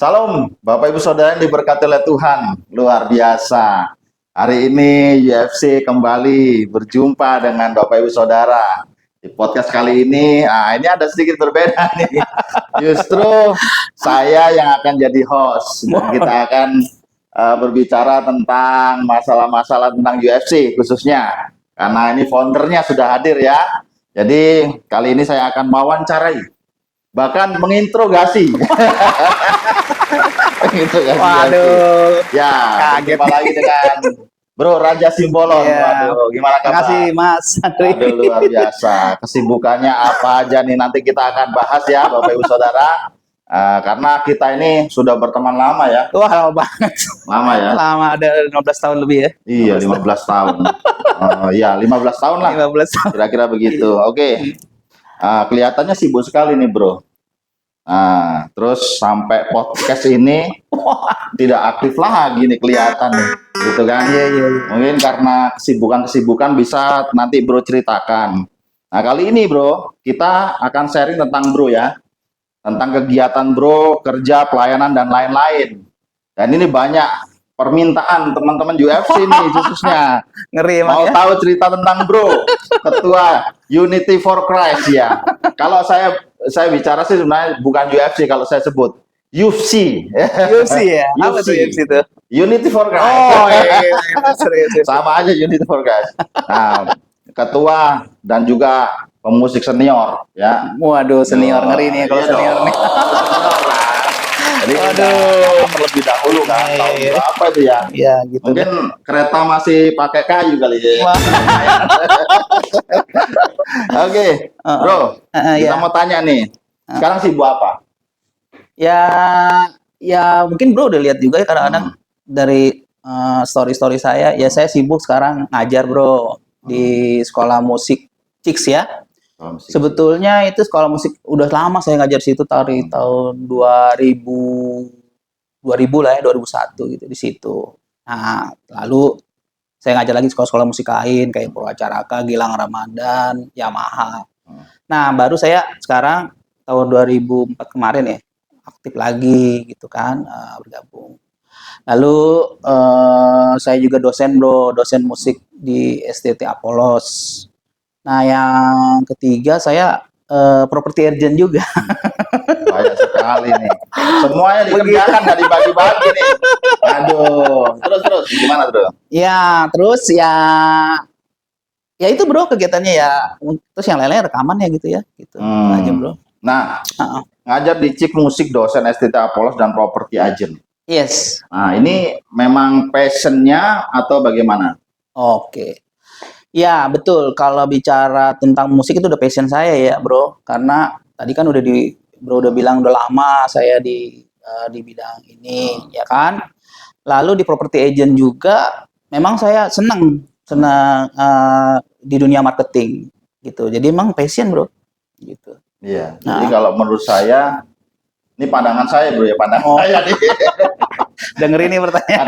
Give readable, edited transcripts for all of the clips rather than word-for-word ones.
Salam, Bapak Ibu Saudara yang diberkati oleh Tuhan, luar biasa. Hari ini UFC kembali berjumpa dengan Bapak Ibu Saudara. Di podcast kali ini ada sedikit berbeda nih. Justru saya yang akan jadi host. Dan kita akan berbicara tentang masalah-masalah tentang UFC khususnya. Karena ini foundernya sudah hadir ya. Jadi kali ini saya akan mewawancarai, bahkan menginterogasi. Waduh. Ya, kaget. jumpa lagi dengan Bro Raja Simbolon. Ya. Waduh, gimana kabar? Terima kasih Mas Andri. Aduh, luar biasa. Kesibukannya apa aja nih, nanti kita akan bahas ya Bapak Ibu Saudara. Karena kita ini sudah berteman lama ya. Wah, lama banget. Lama ya? Lama, ada 15 tahun lebih ya. Iya, 15 tahun. Iya, 15 tahun lah. 15 tahun. Kira-kira begitu. Oke. Kelihatannya sibuk sekali nih Bro. Terus sampai podcast ini tidak aktif lagi nih kelihatan nih, gitu kan? Iya. Mungkin karena kesibukan bisa nanti Bro ceritakan. Nah kali ini Bro, kita akan sharing tentang Bro ya, tentang kegiatan Bro, kerja, pelayanan dan lain-lain. Dan ini banyak permintaan teman-teman UFC nih khususnya. Ngeri emang Mau ya. tahu cerita tentang Bro, Ketua Unity for Christ ya. Kalau saya bicara sih sebenarnya bukan UFC kalau saya sebut UFC. UFC ya. Apa tuh UFC itu? Unity for Christ. Oh iya. Serius. Sama aja Unity for Christ. Nah, ketua dan juga pemusik senior ya. Waduh, senior ngeri nih kalau Iya senior dong. nih. Jadi Waduh. terlebih dahulu kan, tahun Iya. berapa itu ya? Iya, gitu. Mungkin kereta masih pakai kayu kali ya. Wah. Oke, Bro, kita Ya. mau tanya nih. Sekarang sibuk apa? Ya mungkin Bro udah lihat juga ya kadang-kadang dari story-story saya. Ya saya sibuk sekarang ngajar Bro di sekolah musik Cix ya. Sebetulnya itu sekolah musik udah lama saya ngajar situ dari tahun 2000 lah ya, 2001 gitu di situ. Nah, lalu saya ngajar lagi sekolah-sekolah musik lain kayak Purwacaraka, Gilang Ramadan, Yamaha. Nah, baru saya sekarang tahun 2004 kemarin ya aktif lagi gitu kan, bergabung. Lalu saya juga dosen Bro, dosen musik di STT Apolos. Nah, yang ketiga saya property agent juga. Banyak sekali nih. Semuanya dikerjakan, nggak dibagi-bagi nih. Aduh. Terus gimana Bro? Ya, terus ya itu Bro kegiatannya ya. Terus yang lain-lain rekaman ya gitu ya. Gitu aja Bro. Nah, ngajar di Cik Musik, dosen STT Apolos dan property agent. Yes. Nah, ini memang passionnya atau bagaimana? Oke. Ya, betul. Kalau bicara tentang musik itu udah passion saya ya, Bro. Karena tadi kan Bro udah bilang udah lama saya di bidang ini, ya kan? Lalu di property agent juga memang saya senang di dunia marketing gitu. Jadi emang passion, Bro. Gitu. Iya. Jadi kalau menurut saya, ini pandangan saya Bro ya, pandangan saya nih. Dengerin nih pertanyaan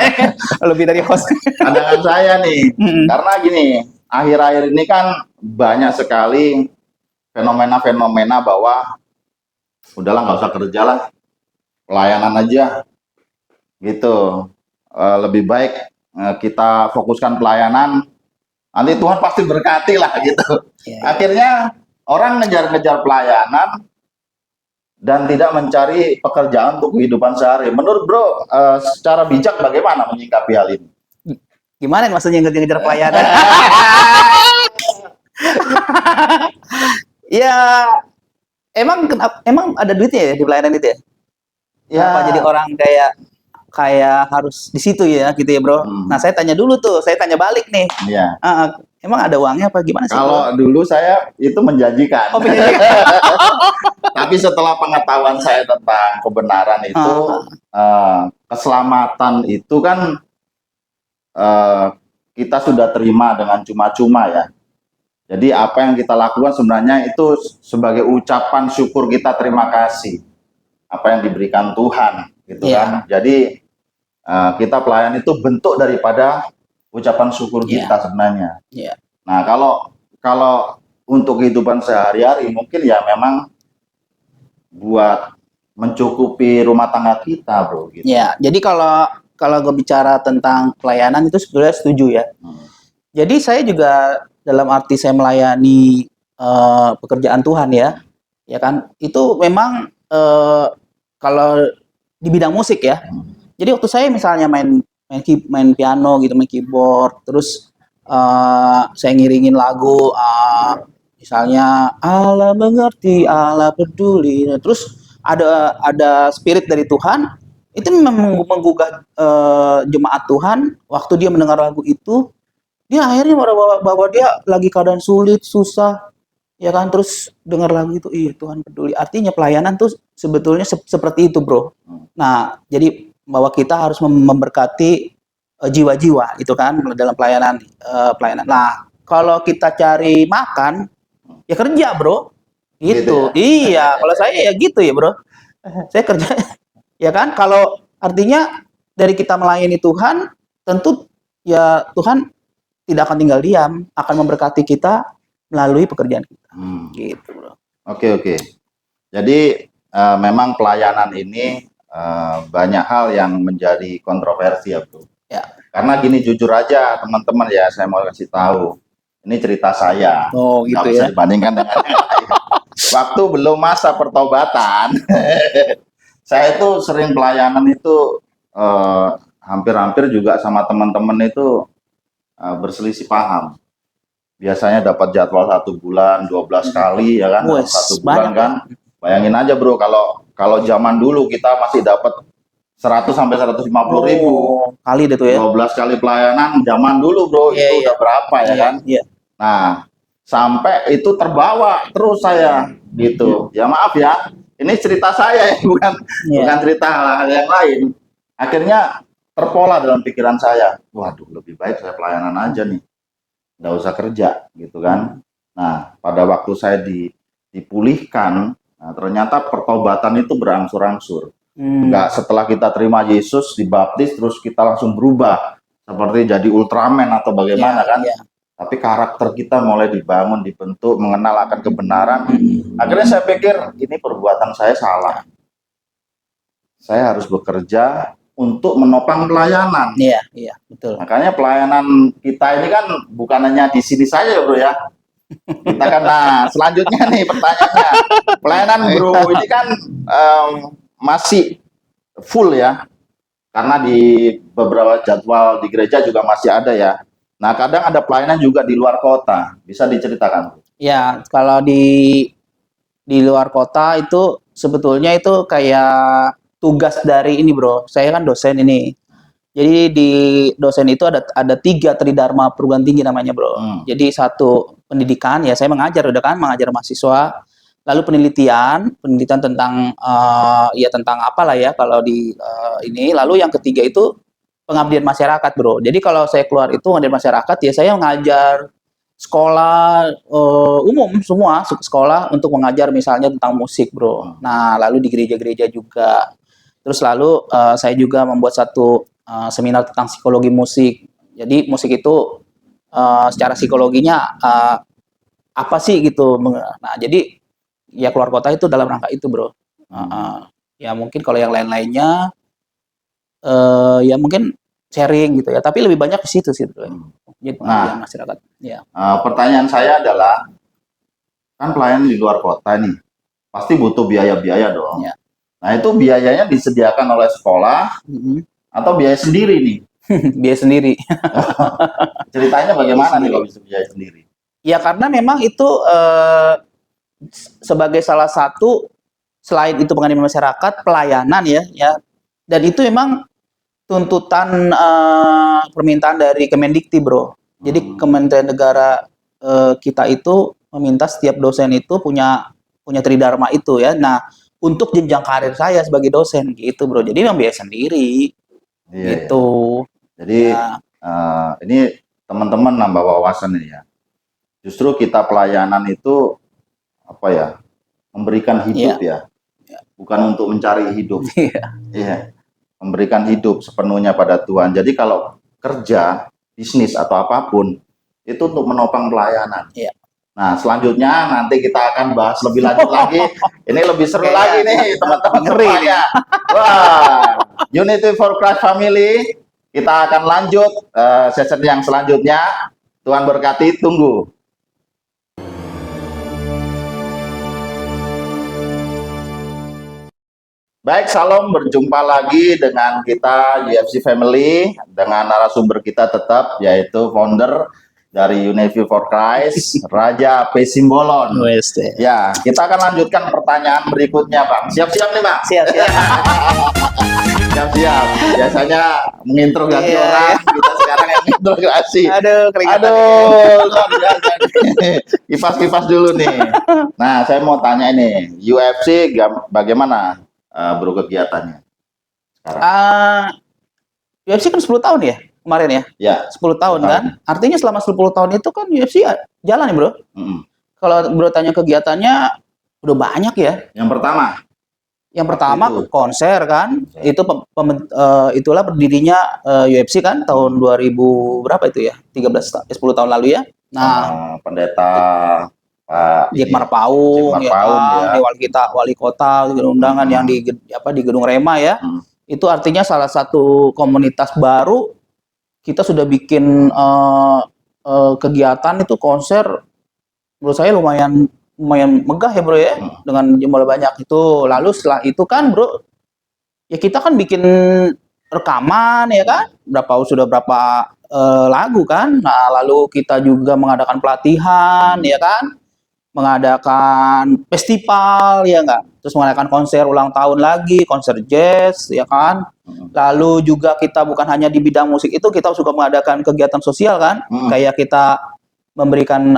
lebih dari host. Pandangan saya nih, karena gini, akhir-akhir ini kan banyak sekali fenomena-fenomena bahwa udahlah nggak usah kerja lah, pelayanan aja, gitu. Lebih baik kita fokuskan pelayanan, nanti Tuhan pasti berkati lah gitu. Akhirnya orang ngejar-ngejar pelayanan dan tidak mencari pekerjaan untuk kehidupan sehari. Menurut Bro, secara bijak bagaimana menyikapi hal ini? Gimana maksudnya ngejar pelayanan? Ya, emang ada duitnya ya di pelayanan itu ya? Kenapa jadi orang kayak harus di situ ya gitu ya Bro? Nah saya tanya dulu tuh, saya tanya balik nih. Iya. Emang ada uangnya apa gimana sih? Kalau dulu saya itu menjanjikan. Oh, menjanjikan. Tapi setelah pengetahuan saya tentang kebenaran itu, keselamatan itu kan kita sudah terima dengan cuma-cuma ya. Jadi apa yang kita lakukan sebenarnya itu sebagai ucapan syukur kita, terima kasih apa yang diberikan Tuhan, gitu kan. Jadi kita pelayan itu bentuk daripada ucapan syukur kita sebenarnya. Nah kalau untuk kehidupan sehari-hari mungkin ya memang buat mencukupi rumah tangga kita, bro. Gitu. Ya, jadi kalau gue bicara tentang pelayanan itu sebenarnya setuju ya. Jadi saya juga dalam arti saya melayani pekerjaan Tuhan ya kan. Itu memang kalau di bidang musik ya. Jadi waktu saya misalnya main piano gitu, main keyboard, terus saya ngiringin lagu, misalnya Allah mengerti, Allah peduli. Nah, terus ada spirit dari Tuhan, itu memang menggugah jemaat Tuhan. Waktu dia mendengar lagu itu, dia akhirnya bahwa dia lagi keadaan sulit, susah, ya kan, terus dengar lagu itu, iya Tuhan peduli. Artinya pelayanan tuh sebetulnya seperti itu, bro. Nah, jadi bahwa kita harus memberkati jiwa-jiwa itu kan dalam pelayanan. Nah, kalau kita cari makan, ya kerja, bro. Gitu. Iya, kalau saya ya gitu ya, bro. Saya kerja, ya kan. Kalau artinya dari kita melayani Tuhan, tentu ya Tuhan tidak akan tinggal diam, akan memberkati kita melalui pekerjaan kita. Gitu, bro. Oke. Jadi memang pelayanan ini banyak hal yang menjadi kontroversi ya, bro. Ya. Karena gini, jujur aja teman-teman ya, saya mau kasih tahu. Ini cerita saya. Oh, gitu nggak bisa ya. dibandingkan dengan yang lain. Waktu belum masa pertobatan, saya itu sering pelayanan itu hampir-hampir juga sama teman-teman itu berselisih paham. Biasanya dapat jadwal 1 bulan 12 kali ya kan, dalam 1 bulan kan. Bayangin aja, bro, kalau zaman dulu kita masih dapat 100 sampai 150 ribu kali deh tuh ya. 12 kali pelayanan zaman dulu, bro. Itu udah berapa ya kan? Nah, sampai itu terbawa terus saya gitu. Ya maaf ya, ini cerita saya bukan cerita hal-hal yang lain. Akhirnya terpola dalam pikiran saya, waduh, lebih baik saya pelayanan aja nih, nggak usah kerja gitu kan. Nah, pada waktu saya dipulihkan, nah, ternyata pertobatan itu berangsur-angsur. Nggak setelah kita terima Yesus, dibaptis, terus kita langsung berubah seperti jadi Ultraman atau bagaimana kan. Tapi karakter kita mulai dibangun, dibentuk, mengenal akan kebenaran. Akhirnya saya pikir, ini perbuatan saya salah. Saya harus bekerja untuk menopang pelayanan. Iya, betul. Makanya pelayanan kita ini kan bukan hanya di sini saja, bro ya. Kita kan, nah selanjutnya nih pertanyaannya, pelayanan, bro, ini kan masih full ya, karena di beberapa jadwal di gereja juga masih ada ya. Nah, kadang ada pelayanan juga di luar kota, bisa diceritakan? Ya, kalau di luar kota itu sebetulnya itu kayak tugas dari ini, bro. Saya kan dosen ini. Jadi di dosen itu ada 3 tridharma perguruan tinggi namanya, bro. Jadi 1 pendidikan, ya saya mengajar udah kan, mengajar mahasiswa. Lalu penelitian tentang ya tentang apalah ya kalau di ini. Lalu yang ketiga itu pengabdian masyarakat, bro. Jadi kalau saya keluar itu pengabdian masyarakat, ya saya mengajar sekolah umum semua, sekolah untuk mengajar misalnya tentang musik, bro. Nah, lalu di gereja-gereja juga. Terus lalu saya juga membuat 1 seminar tentang psikologi musik. Jadi musik itu secara psikologinya apa sih gitu. Nah, jadi ya keluar kota itu dalam rangka itu, bro. Ya mungkin kalau yang lain-lainnya ya mungkin sharing gitu ya, tapi lebih banyak di situ sih, bro. Jadi pengabdian masyarakat. Ya. Pertanyaan saya adalah, kan pelayanan di luar kota nih, pasti butuh biaya-biaya dong. Ya. Nah, itu biayanya disediakan oleh sekolah atau biaya sendiri nih? Biaya sendiri. Ceritanya bagaimana nih kalau bisa biaya sendiri? Ya karena memang itu sebagai salah satu, selain itu pengabdian masyarakat, pelayanan ya. Dan itu memang tuntutan permintaan dari Kemendikti, bro. Jadi Kementerian Negara kita itu meminta setiap dosen itu punya tridharma itu ya. Nah, untuk jenjang karir saya sebagai dosen gitu, bro. Jadi memang biaya sendiri. Gitu. Jadi ini teman-teman nambah wawasan nih ya. Justru kita pelayanan itu apa ya? Memberikan hidup ya. Bukan untuk mencari hidup. Iya. Memberikan hidup sepenuhnya pada Tuhan. Jadi kalau kerja, bisnis atau apapun itu untuk menopang pelayanan. Nah, selanjutnya nanti kita akan bahas lebih lanjut lagi. Ini lebih seru Oke, lagi ya. nih, teman-teman Ngeri nih. semuanya. Wah, Unity for Christ Family. Kita akan lanjut sesi yang selanjutnya. Tuhan berkati, tunggu. Baik, Salam, berjumpa lagi dengan kita UFC Family, dengan narasumber kita tetap, yaitu founder dari Unity for Christ, Raja P. Simbolon. Ya, kita akan lanjutkan pertanyaan berikutnya, Bang. Siap-siap nih, Bang? Siap-siap. Siap-siap. Biasanya menginterogasi Iya, orang, kita sekarang yang menginterogasi. Aduh, keringetan. Luar biasa nih. Kipas-kipas dulu nih. Nah, saya mau tanya ini, UFC bagaimana bro kegiatannya sekarang? UFC kan 10 tahun ya kemarin ya? Ya. 10 tahun kan? Artinya selama 10 tahun itu kan UFC jalan ya bro? Kalau bro tanya kegiatannya, udah banyak ya. Yang pertama Konser kan? Itu itulah berdirinya UFC kan tahun 2000 berapa itu ya? 10 tahun lalu ya. Nah, pendeta Pak Jack Marpaung, Jack Marpaung, ya, wali kota undangan yang di Gedung Rema ya. Itu artinya salah satu komunitas baru. Kita sudah bikin kegiatan itu konser, menurut saya lumayan megah ya bro ya, dengan jumlah banyak itu. Lalu setelah itu kan bro, ya kita kan bikin rekaman ya kan, sudah berapa lagu kan. Nah lalu kita juga mengadakan pelatihan ya kan, mengadakan festival ya enggak, terus mengadakan konser ulang tahun lagi, konser jazz ya kan. Lalu juga kita bukan hanya di bidang musik itu, kita juga mengadakan kegiatan sosial kan, kayak kita memberikan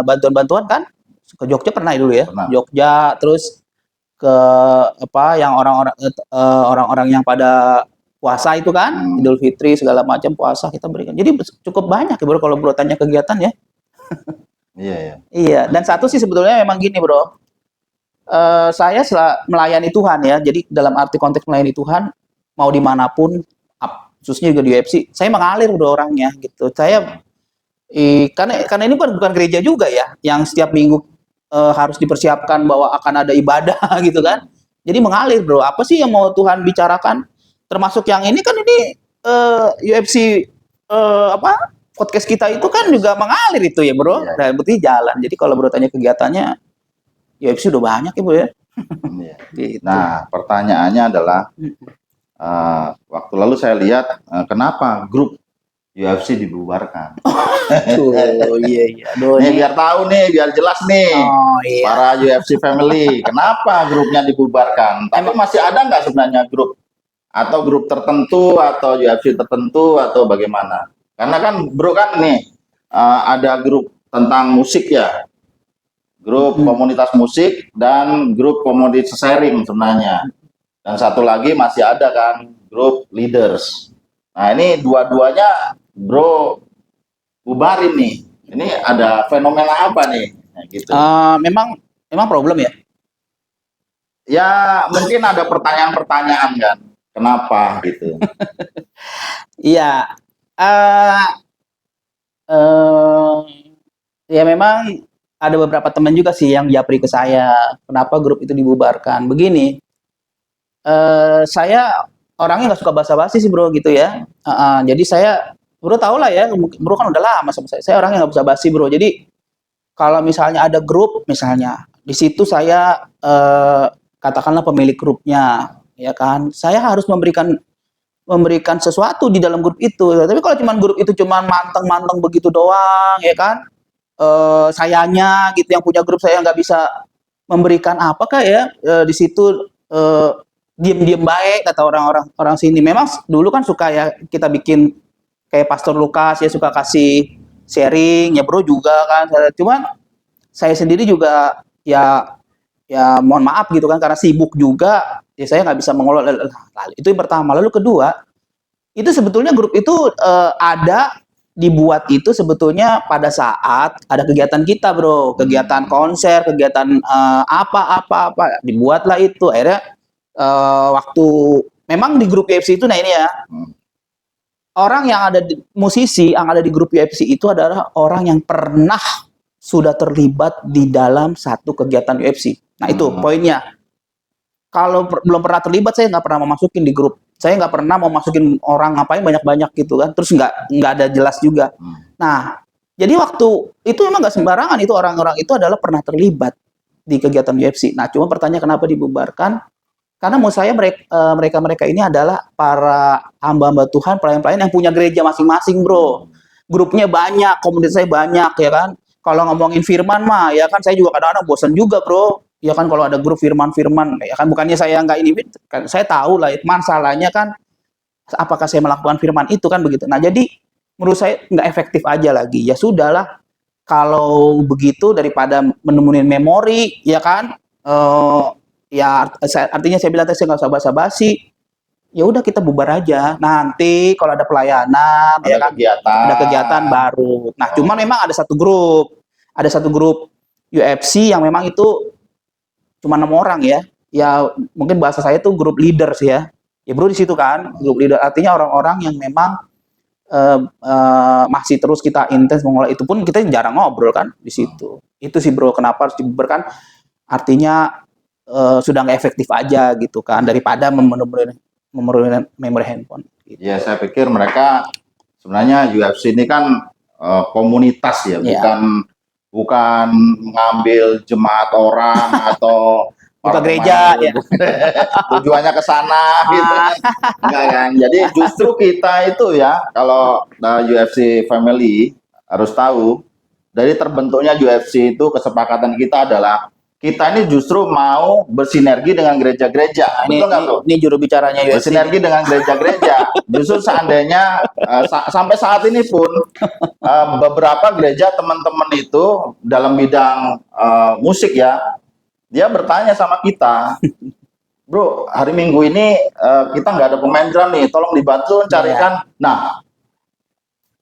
bantuan-bantuan kan, ke Jogja pernah dulu ya, Jogja, terus ke apa yang orang-orang yang pada puasa itu kan, Idul Fitri segala macam puasa kita berikan. Jadi cukup banyak ya bro kalau bro tanya kegiatan ya. Iya, dan satu sih sebetulnya memang gini bro, saya melayani Tuhan ya, jadi dalam arti konteks melayani Tuhan, mau dimanapun, khususnya juga di UFC, saya mengalir bro orangnya gitu. Saya karena ini bukan gereja juga ya, yang setiap minggu harus dipersiapkan bahwa akan ada ibadah gitu kan. Jadi mengalir bro, apa sih yang mau Tuhan bicarakan? Termasuk yang ini kan ini UFC podcast kita itu kan juga mengalir itu ya bro, dan berarti jalan. Jadi kalau bro tanya kegiatannya, UFC udah banyak ya bro ya. Gitu. Nah pertanyaannya adalah, waktu lalu saya lihat kenapa grup UFC dibubarkan. Iya. Nih biar tahu nih, biar jelas nih, para UFC Family, kenapa grupnya dibubarkan? Tapi masih ada nggak sebenarnya grup atau grup tertentu atau UFC tertentu atau bagaimana? Karena kan bro kan nih ada grup tentang musik ya, grup komunitas musik dan grup komunitas sharing sebenarnya, dan satu lagi masih ada kan grup leaders. Nah ini dua-duanya bro bubarin nih, ini ada fenomena apa nih? Nah, gitu. Memang problem ya? Ya mungkin ada pertanyaan-pertanyaan kan, kenapa gitu? Iya, ya memang ada beberapa teman juga sih yang japri ke saya, kenapa grup itu dibubarkan. Begini, saya orangnya nggak suka basa-basi sih bro gitu ya. Jadi saya, bro tau lah ya, bro kan udah lama sama saya orangnya nggak basa-basi bro. Jadi kalau misalnya ada grup, misalnya di situ saya katakanlah pemilik grupnya, ya kan, saya harus memberikan sesuatu di dalam grup itu. Tapi kalau cuman grup itu cuman manteng-manteng begitu doang, ya kan, sayanya gitu, yang punya grup saya nggak bisa memberikan apakah ya, di situ diem-diem baik kata orang sini. Memang dulu kan suka ya kita bikin kayak Pastor Lukas ya, suka kasih sharing ya bro juga kan. Cuman saya sendiri juga ya mohon maaf gitu kan, karena sibuk juga ya saya nggak bisa mengelola. Itu yang pertama. Lalu kedua, itu sebetulnya grup itu dibuat itu sebetulnya pada saat ada kegiatan kita bro, kegiatan konser, kegiatan apa dibuatlah itu. Akhirnya waktu memang di grup UFC itu, nah ini ya, orang yang ada musisi yang ada di grup UFC itu adalah orang yang pernah sudah terlibat di dalam satu kegiatan UFC. Nah itu poinnya. Kalau belum pernah terlibat, saya nggak pernah mau masukin di grup. Saya nggak pernah mau masukin orang ngapain banyak-banyak gitu kan. Terus nggak ada jelas juga. Nah, jadi waktu itu emang nggak sembarangan, itu orang-orang itu adalah pernah terlibat di kegiatan UFC. Nah, cuma pertanyaan kenapa dibubarkan? Karena menurut saya mereka ini adalah para hamba-hamba Tuhan, pelayan-pelayan yang punya gereja masing-masing, bro. Grupnya banyak, komunitas saya banyak, ya kan. Kalau ngomongin firman mah, ya kan saya juga kadang-kadang bosan juga, bro. Ya kan kalau ada grup firman-firman, ya kan bukannya saya nggak ini, kan saya tahu lah. Masalahnya kan, apakah saya melakukan firman itu kan begitu. Nah, jadi menurut saya nggak efektif aja lagi. Ya sudahlah, kalau begitu daripada menemuin memori, ya kan. Ya artinya saya bilang tadi saya nggak usah basa-basi. Ya udah kita bubar aja. Nanti kalau ada pelayanan, ya kan, ada kegiatan baru. Nah, cuman memang ada satu grup UFC yang memang itu cuma 6 orang ya. Ya mungkin bahasa saya itu grup leaders ya. Ya bro di situ kan grup leader, artinya orang-orang yang memang masih terus kita intens mengolah. Itu pun kita jarang ngobrol kan di situ. Itu sih bro kenapa harus dibubarkan. Artinya sudah nggak efektif aja gitu kan, daripada memenuhi memori handphone gitu. Ya saya pikir mereka sebenarnya UFC ini kan komunitas ya, bukan mengambil jemaat orang atau buka gereja ya. Tujuannya ke sana gitu kan. Enggak kan. Jadi justru kita itu ya, kalau UFC family harus tahu, dari terbentuknya UFC itu kesepakatan kita adalah kita ini justru mau bersinergi dengan gereja-gereja. Betul nggak, bro? Ini juru bicaranya UFC. Bersinergi dengan gereja-gereja. Justru seandainya sampai saat ini pun beberapa gereja teman-teman itu dalam bidang musik ya, dia bertanya sama kita, bro, hari Minggu ini kita nggak ada pemain drum nih, tolong dibantu carikan. Nah,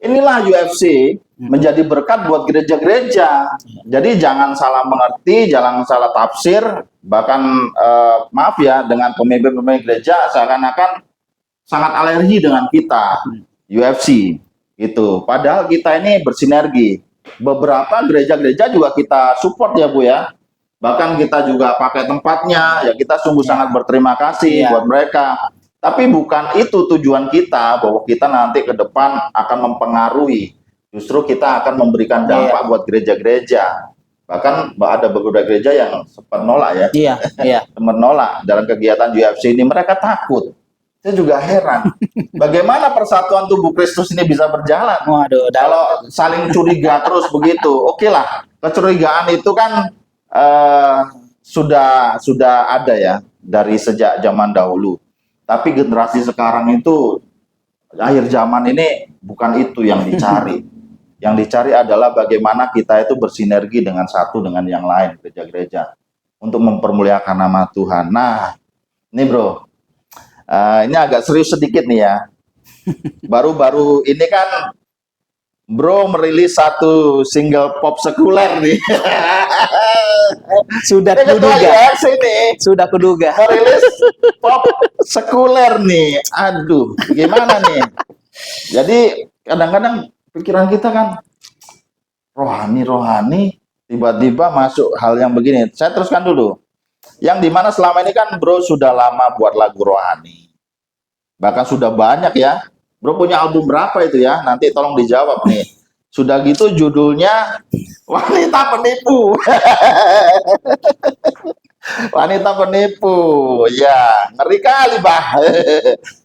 inilah UFC menjadi berkat buat gereja-gereja. Jadi jangan salah mengerti, jangan salah tafsir, bahkan maaf ya, dengan pemimpin-pemimpin gereja seakan-akan sangat alergi dengan kita UFC itu. Padahal kita ini bersinergi. Beberapa gereja-gereja juga kita support ya Bu ya. Bahkan kita juga pakai tempatnya, ya kita sungguh sangat berterima kasih buat mereka. Tapi bukan itu tujuan kita, bahwa kita nanti ke depan akan mempengaruhi. Justru kita akan memberikan dampak buat gereja-gereja. Bahkan ada beberapa gereja yang sempat nolak ya. Sempat nolak dalam kegiatan UFC ini. Mereka takut. Saya juga heran. Bagaimana persatuan tubuh Kristus ini bisa berjalan? Kalau saling curiga terus begitu. Oke lah, kecurigaan itu kan sudah ada ya dari sejak zaman dahulu. Tapi generasi sekarang itu, akhir zaman ini bukan itu yang dicari. Yang dicari adalah bagaimana kita itu bersinergi dengan satu dengan yang lain, gereja-gereja, untuk mempermuliakan nama Tuhan. Nah, ini bro, ini agak serius sedikit nih ya. Baru-baru ini kan bro merilis satu single pop sekuler nih. Sudah kuduga. Merilis pop sekuler nih. Aduh, gimana nih? Jadi kadang-kadang pikiran kita kan rohani, tiba-tiba masuk hal yang begini. Saya teruskan dulu. Yang dimana selama ini kan bro sudah lama buat lagu rohani. Bahkan sudah banyak ya. Bro punya album berapa itu ya? Nanti tolong dijawab nih. Sudah gitu judulnya Wanita Penipu. Wanita Penipu. Ya, ngeri kali, Bah.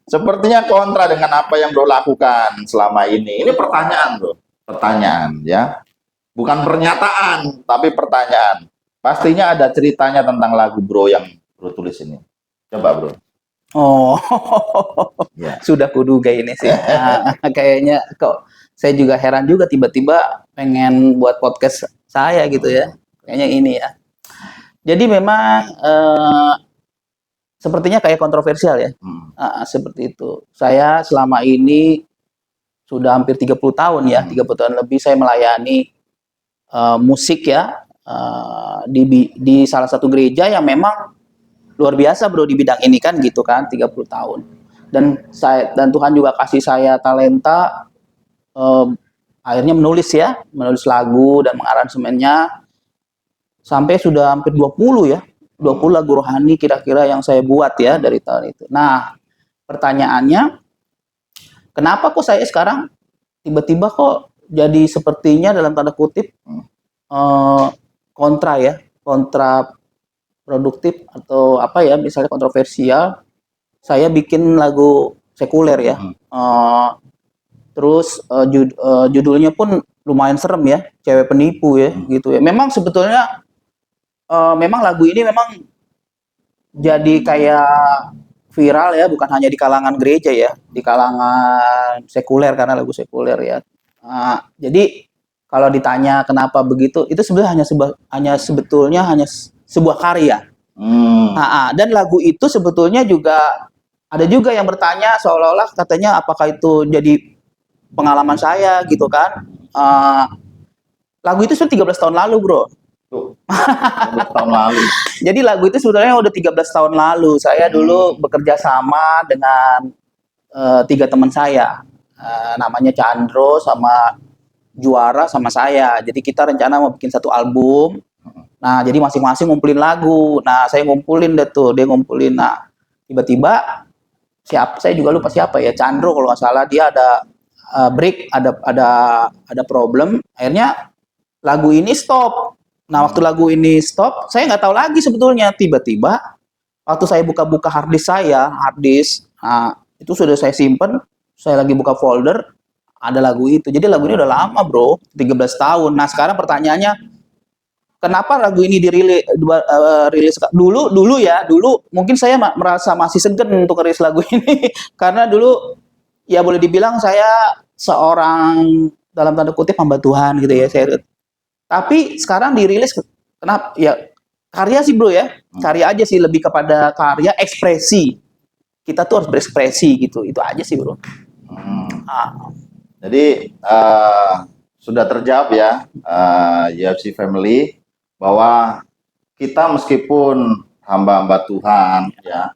Sepertinya kontra dengan apa yang bro lakukan selama ini. Ini pertanyaan, bro. Pertanyaan, ya. Bukan pernyataan, tapi pertanyaan. Pastinya ada ceritanya tentang lagu bro yang bro tulis ini. Coba, bro. Oh, sudah kuduga ini sih. Kayaknya kok saya juga heran juga tiba-tiba pengen buat podcast saya gitu ya. Kayaknya ini ya. Jadi memang sepertinya kayak kontroversial ya. Seperti itu. Saya selama ini sudah hampir 30 tahun ya, 30 tahun lebih saya melayani musik ya di salah satu gereja yang memang luar biasa bro di bidang ini kan gitu kan, 30 tahun. Dan Tuhan juga kasih saya talenta akhirnya menulis lagu dan mengaransemennya sampai sudah hampir 20 ya. 20 lagu rohani kira-kira yang saya buat ya dari tahun itu. Nah, pertanyaannya, kenapa kok saya sekarang tiba-tiba kok jadi sepertinya dalam tanda kutip kontra produktif atau apa ya, misalnya kontroversial. Saya bikin lagu sekuler ya. Terus judulnya pun lumayan serem ya, cewek penipu ya gitu ya. Memang sebetulnya memang lagu ini memang jadi kayak viral ya, bukan hanya di kalangan gereja ya, di kalangan sekuler karena lagu sekuler ya. Jadi kalau ditanya kenapa begitu, itu sebenarnya sebetulnya hanya sebuah karya. Dan lagu itu sebetulnya juga ada juga yang bertanya seolah-olah katanya apakah itu jadi pengalaman saya gitu kan. Lagu itu sudah 13 tahun lalu, bro. Tuh, 13 tahun lalu. Jadi lagu itu sebetulnya udah 13 tahun lalu. Saya dulu bekerja sama dengan 3 teman saya. Namanya Chandro sama Juara sama saya. Jadi kita rencana mau bikin satu album. Nah, jadi masing-masing ngumpulin lagu. Nah, saya ngumpulin deh tuh, dia ngumpulin. Nah, tiba-tiba saya juga lupa siapa ya, Chandro kalau nggak salah, dia ada break, ada problem. Akhirnya lagu ini stop. Nah, waktu lagu ini stop, saya nggak tahu lagi sebetulnya. Tiba-tiba waktu saya buka-buka hard disk, nah, itu sudah saya simpen, saya lagi buka folder, ada lagu itu. Jadi lagu ini udah lama, bro, 13 tahun. Nah, sekarang pertanyaannya, kenapa lagu ini dirilis dulu mungkin saya merasa masih segan untuk rilis lagu ini karena dulu ya boleh dibilang saya seorang dalam tanda kutip hamba Tuhan gitu ya, saya. Tapi sekarang dirilis, kenapa? Ya karya sih, bro ya. Karya aja sih, lebih kepada karya ekspresi. Kita tuh harus berekspresi gitu. Itu aja sih, bro. Jadi sudah terjawab ya, UFC Family, bahwa kita meskipun hamba-hamba Tuhan ya,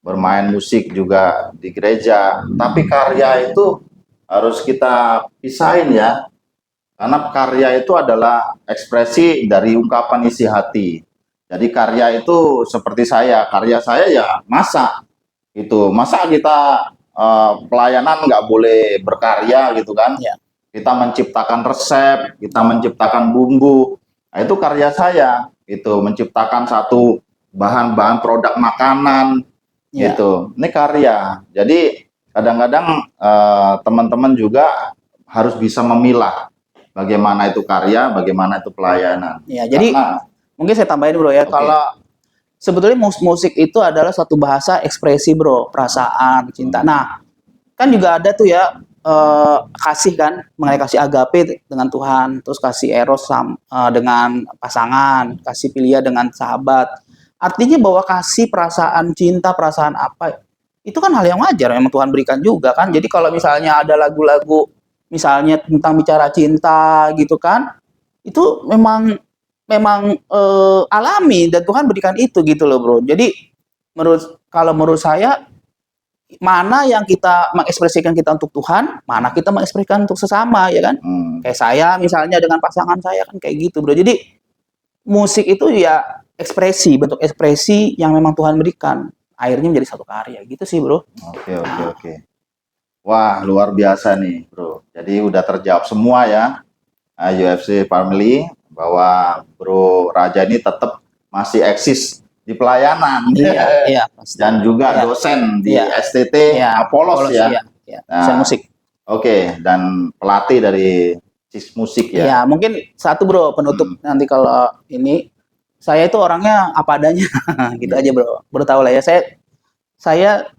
bermain musik juga di gereja, tapi karya itu harus kita pisahin ya. Karena karya itu adalah ekspresi dari ungkapan isi hati. Jadi karya itu seperti karya saya ya masak. Masa kita pelayanan nggak boleh berkarya gitu kan? Ya. Kita menciptakan resep, kita menciptakan bumbu. Nah, itu karya saya. Menciptakan satu bahan-bahan produk makanan. Ya. Ini karya. Jadi kadang-kadang teman-teman juga harus bisa memilah. Bagaimana itu karya, bagaimana itu pelayanan. Ya, jadi mungkin saya tambahin, bro ya. Kalau sebetulnya musik itu adalah suatu bahasa ekspresi, bro, perasaan, cinta. Nah, kan juga ada tuh ya kasih kan, mengenai kasih agape dengan Tuhan, terus kasih eros dengan pasangan, kasih filia dengan sahabat. Artinya bahwa kasih, perasaan cinta, perasaan apa, itu kan hal yang wajar, memang Tuhan berikan juga kan. Jadi kalau misalnya ada lagu-lagu misalnya tentang bicara cinta gitu kan, itu memang alami dan Tuhan berikan itu gitu loh, bro. Jadi menurut saya, mana yang kita mengekspresikan kita untuk Tuhan, mana kita mengekspresikan untuk sesama ya kan. Kayak saya misalnya dengan pasangan saya kan kayak gitu, bro. Jadi musik itu ya ekspresi, bentuk ekspresi yang memang Tuhan berikan, akhirnya menjadi satu karya gitu sih, bro. Oke. Wah, luar biasa nih, bro. Jadi udah terjawab semua ya, UFC Family, bahwa Bro Raja ini tetap masih eksis di pelayanan. Iya. Dan juga dosen di STT Apolos ya. Dosen musik. Oke, dan pelatih dari CIS Musik ya. Ya, mungkin satu, bro, penutup nanti kalau ini, saya itu orangnya apa adanya, gitu aja, bro. Bro tahu lah ya, saya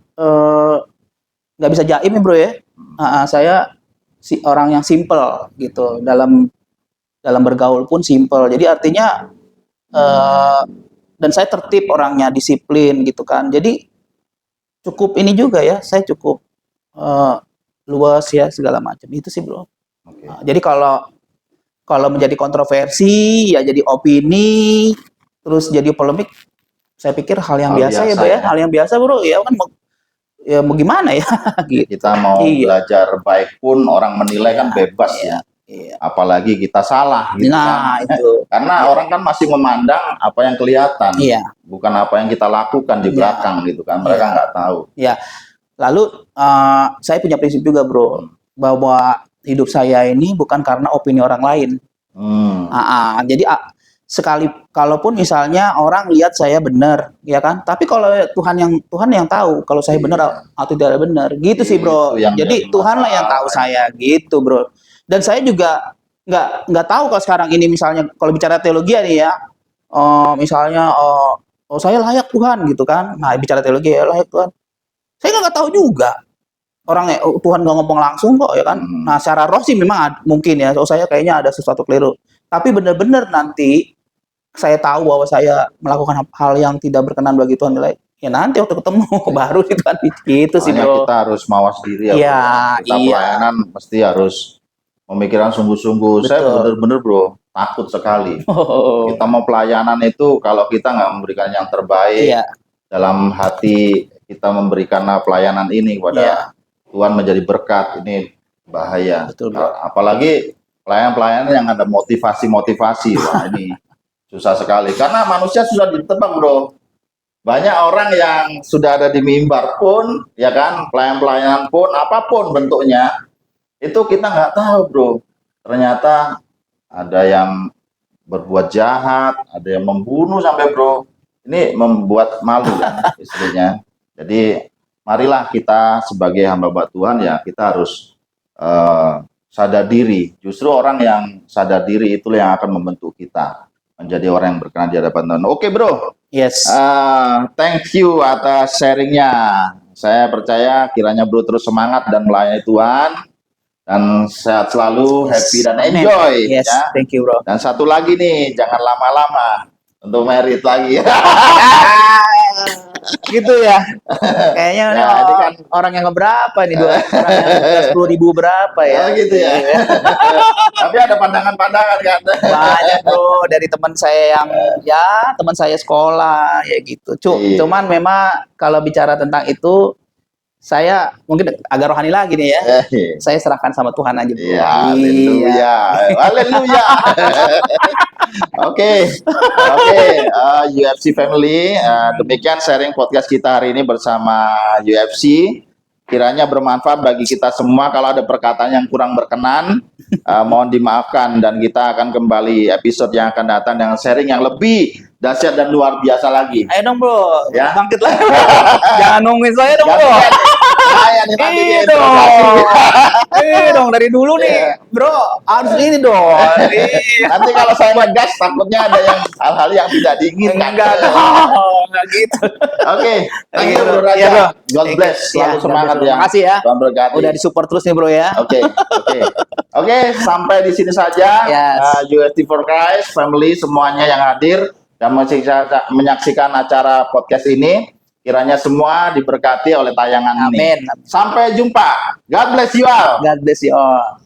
nggak bisa jaim ya, bro ya. Saya orang yang simple gitu, dalam bergaul pun simple. Jadi artinya dan saya tertib orangnya, disiplin gitu kan. Jadi cukup ini juga ya, saya cukup luas ya segala macam. Itu sih, bro. Jadi kalau menjadi kontroversi ya jadi opini, terus jadi polemik, saya pikir hal yang biasa ya, bro ya. Hal yang biasa, bro. Ya kan mau gimana ya? Kita mau belajar baik pun orang menilai kan bebas ya. Iya. apalagi kita salah gitu Nah, kan. itu. Karena orang kan masih memandang apa yang kelihatan, Iya. bukan apa yang kita lakukan di Iya. belakang gitu kan. Mereka Iya. nggak tahu. Ya, lalu saya punya prinsip juga, Bro, bahwa hidup saya ini bukan karena opini orang lain. Jadi sekali kalaupun misalnya orang lihat saya benar, ya kan? Tapi kalau Tuhan yang tahu kalau saya benar atau tidak benar, gitu sih, Bro. Itu yang Jadi jadi Tuhanlah yang tahu masalah. saya, gitu, Bro. Dan saya juga nggak tahu kalau sekarang ini misalnya kalau bicara teologi nih ya, misalnya saya layak Tuhan gitu kan. Nah, bicara teologi ya layak Tuhan. Saya nggak tahu juga. Orangnya Tuhan nggak ngomong langsung kok ya kan. Nah, secara roh sih memang mungkin ya. Saya kayaknya ada sesuatu keliru. Tapi benar-benar nanti saya tahu bahwa saya melakukan hal yang tidak berkenan bagi Tuhan, ya nanti waktu ketemu baru itu kan gitu sih, Makanya Bro. kita harus mawas diri ya, Iya, Bro. Kita iya. pelayanan mesti harus memikirkan sungguh-sungguh. Saya Betul. benar-benar, Bro, takut sekali. Oh, Kita mau pelayanan itu kalau kita nggak memberikan yang terbaik iya, dalam hati, kita memberikan pelayanan ini kepada iya, Tuhan menjadi berkat, ini bahaya. betul, Bro. Apalagi pelayan-pelayanan yang ada motivasi-motivasi. Wah, ini susah sekali. Karena manusia sudah ditebak, Bro. Banyak orang yang sudah ada di mimbar pun, ya kan, pelayan-pelayanan pun, apapun bentuknya, itu kita nggak tahu, Bro. Ternyata ada yang berbuat jahat, ada yang membunuh sampai, Bro. Ini membuat malu kan istrinya. Jadi marilah kita sebagai hamba Tuhan ya, kita harus sadar diri. Justru orang yang sadar diri itulah yang akan membentuk kita menjadi orang yang berkenan di hadapan Tuhan. Oke, Bro. Yes. Thank you atas sharingnya. Saya percaya kiranya Bro terus semangat dan melayani Tuhan dan sehat selalu, happy dan Amen. enjoy. Yes, Ya. thank you, Bro. Dan satu lagi nih, jangan lama-lama untuk merit lagi. Gitu ya. Kayaknya Ya, ini ini kan orang yang berapa nih, orang yang 10.000 berapa ya? ya gitu ya. Tapi ada pandangan-pandangan kan. Banyak, Bro, dari teman saya yang ya teman saya sekolah ya gitu. Iya. Cuman memang kalau bicara tentang itu saya mungkin agak rohani lagi nih ya. Saya serahkan sama Tuhan aja, Bro. Iya, haleluya. Haleluya. Oke, UFC Family, demikian sharing podcast kita hari ini bersama UFC. Kiranya bermanfaat bagi kita semua. Kalau ada perkataan yang kurang berkenan, mohon dimaafkan dan kita akan kembali episode yang akan datang dengan sharing yang lebih dahsyat dan luar biasa lagi. Ayo dong, Bro. Ya. Bangkit lagi. Jangan nungguin saya dong, Bro. Saya nih nanti Iya diinterogasi. dong, dari dulu nih, Bro. Harus ini dong. Nanti kalau saya ngegas takutnya ada yang hal-hal yang tidak diinginkan. Enggak dong, enggak gitu. Oke, thank you Bro Iya, Raja. Bro. God bless, selalu Ya, semangat ya. Terima kasih ya. Tuhan berkati. Udah disupport terus nih, Bro ya. Oke, sampai di sini saja. Yes. UST for Christ Family semuanya yang hadir dan menyaksikan acara podcast ini. Kiranya semua diberkati oleh tayangan ini. Amin. Sampai jumpa. God bless you all. God bless you all.